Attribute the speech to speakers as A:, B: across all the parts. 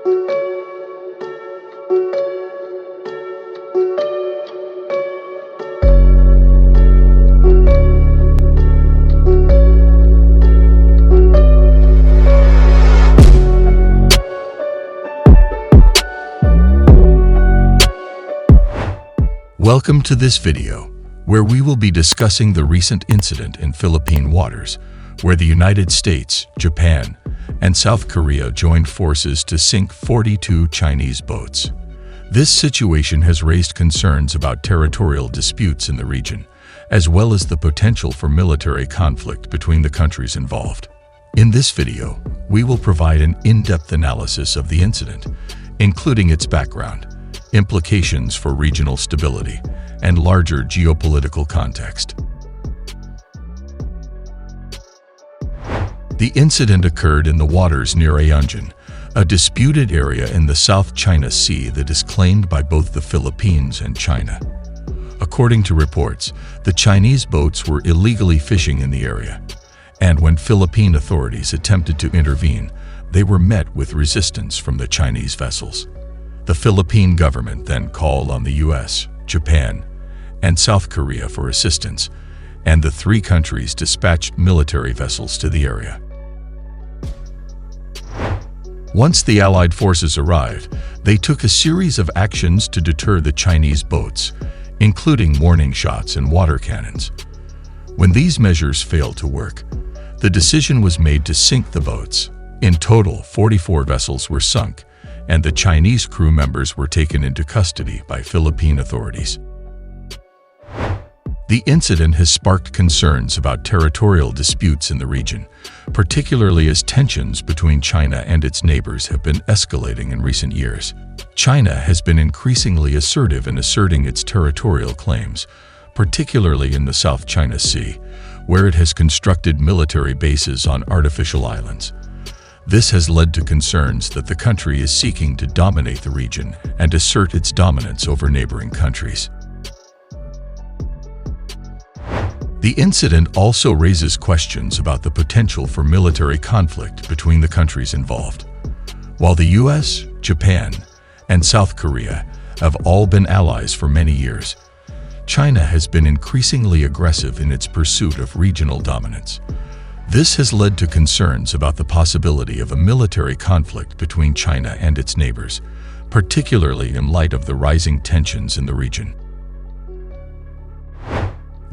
A: Welcome to this video, where we will be discussing the recent incident in Philippine waters, where the United States, Japan, and South Korea joined forces to sink 42 Chinese boats. This situation has raised concerns about territorial disputes in the region, as well as the potential for military conflict between the countries involved. In this video, we will provide an in-depth analysis of the incident, including its background, implications for regional stability, and larger geopolitical context. The incident occurred in the waters near Ayungin, a disputed area in the South China Sea that is claimed by both the Philippines and China. According to reports, the Chinese boats were illegally fishing in the area, and when Philippine authorities attempted to intervene, they were met with resistance from the Chinese vessels. The Philippine government then called on the US, Japan, and South Korea for assistance, and the three countries dispatched military vessels to the area. Once the Allied forces arrived, they took a series of actions to deter the Chinese boats, including warning shots and water cannons. When these measures failed to work, the decision was made to sink the boats. In total, 44 vessels were sunk, and the Chinese crew members were taken into custody by Philippine authorities. The incident has sparked concerns about territorial disputes in the region, particularly as tensions between China and its neighbors have been escalating in recent years. China has been increasingly assertive in asserting its territorial claims, particularly in the South China Sea, where it has constructed military bases on artificial islands. This has led to concerns that the country is seeking to dominate the region and assert its dominance over neighboring countries. The incident also raises questions about the potential for military conflict between the countries involved. While the US, Japan, and South Korea have all been allies for many years, China has been increasingly aggressive in its pursuit of regional dominance. This has led to concerns about the possibility of a military conflict between China and its neighbors, particularly in light of the rising tensions in the region.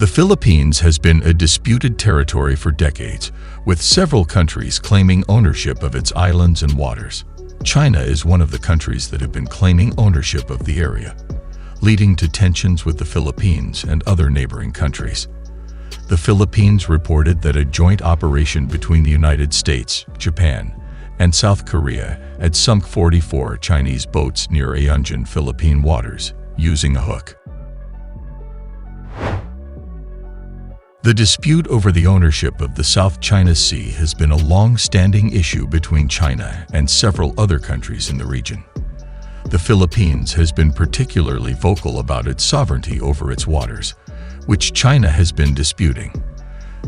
A: The Philippines has been a disputed territory for decades, with several countries claiming ownership of its islands and waters. China is one of the countries that have been claiming ownership of the area, leading to tensions with the Philippines and other neighboring countries. The Philippines reported that a joint operation between the United States, Japan, and South Korea had sunk 44 Chinese boats near Ayungin Philippine waters using a hook. The dispute over the ownership of the South China Sea has been a long-standing issue between China and several other countries in the region. The Philippines has been particularly vocal about its sovereignty over its waters, which China has been disputing.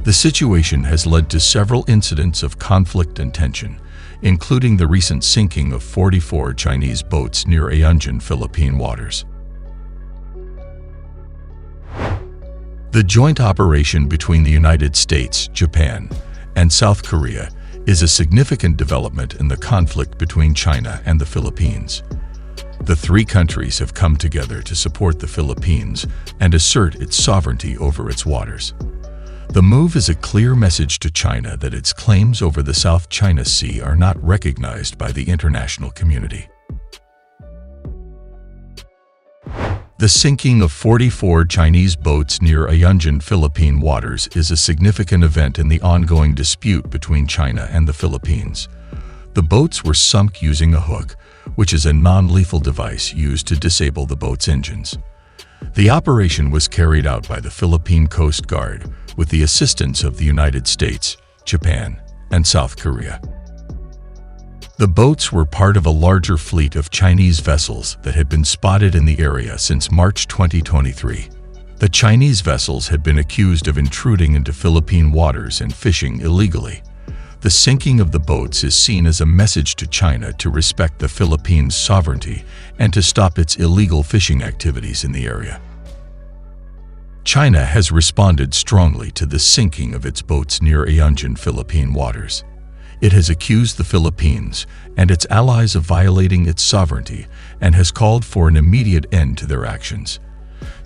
A: The situation has led to several incidents of conflict and tension, including the recent sinking of 44 Chinese boats near Ayungin Philippine waters. The joint operation between the United States, Japan, and South Korea is a significant development in the conflict between China and the Philippines. The three countries have come together to support the Philippines and assert its sovereignty over its waters. The move is a clear message to China that its claims over the South China Sea are not recognized by the international community. The sinking of 44 Chinese boats near Ayungin Philippine waters is a significant event in the ongoing dispute between China and the Philippines. The boats were sunk using a hook, which is a non-lethal device used to disable the boat's engines. The operation was carried out by the Philippine Coast Guard with the assistance of the United States, Japan, and South Korea. The boats were part of a larger fleet of Chinese vessels that had been spotted in the area since March 2023. The Chinese vessels had been accused of intruding into Philippine waters and fishing illegally. The sinking of the boats is seen as a message to China to respect the Philippines' sovereignty and to stop its illegal fishing activities in the area. China has responded strongly to the sinking of its boats near Ayungin Philippine Waters. It has accused the Philippines and its allies of violating its sovereignty and has called for an immediate end to their actions.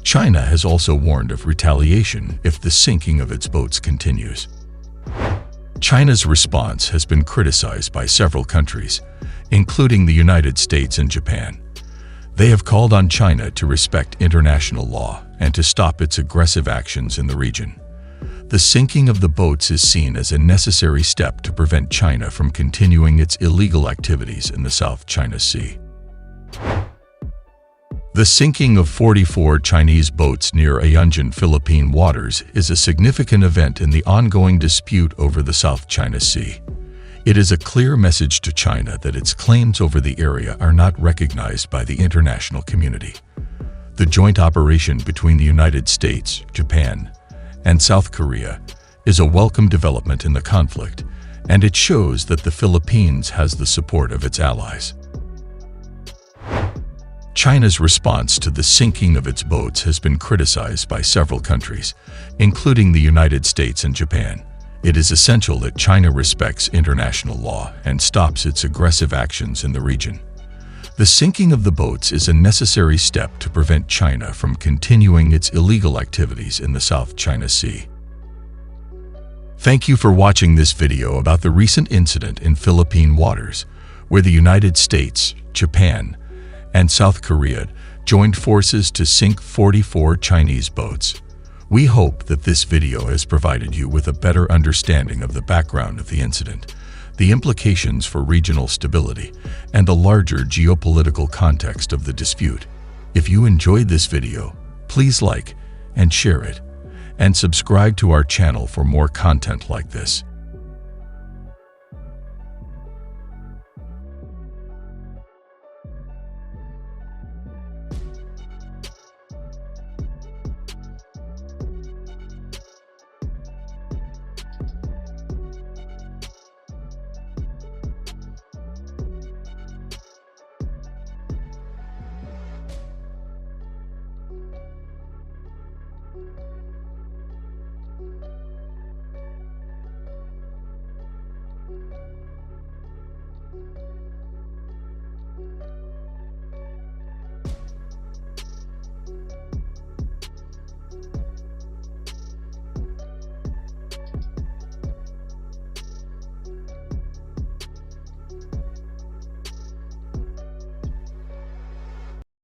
A: China has also warned of retaliation if the sinking of its boats continues. China's response has been criticized by several countries, including the United States and Japan. They have called on China to respect international law and to stop its aggressive actions in the region. The sinking of the boats is seen as a necessary step to prevent China from continuing its illegal activities in the South China Sea. The sinking of 44 Chinese boats near Ayungin Philippine Waters is a significant event in the ongoing dispute over the South China Sea. It is a clear message to China that its claims over the area are not recognized by the international community. The joint operation between the United States, Japan, and South Korea is a welcome development in the conflict, and it shows that the Philippines has the support of its allies. China's response to the sinking of its boats has been criticized by several countries, including the United States and Japan. It is essential that China respects international law and stops its aggressive actions in the region. The sinking of the boats is a necessary step to prevent China from continuing its illegal activities in the South China Sea. Thank you for watching this video about the recent incident in Philippine waters, where the United States, Japan, and South Korea joined forces to sink 44 Chinese boats. We hope that this video has provided you with a better understanding of the background of the incident, the implications for regional stability, and the larger geopolitical context of the dispute. If you enjoyed this video, please like and share it, and subscribe to our channel for more content like this.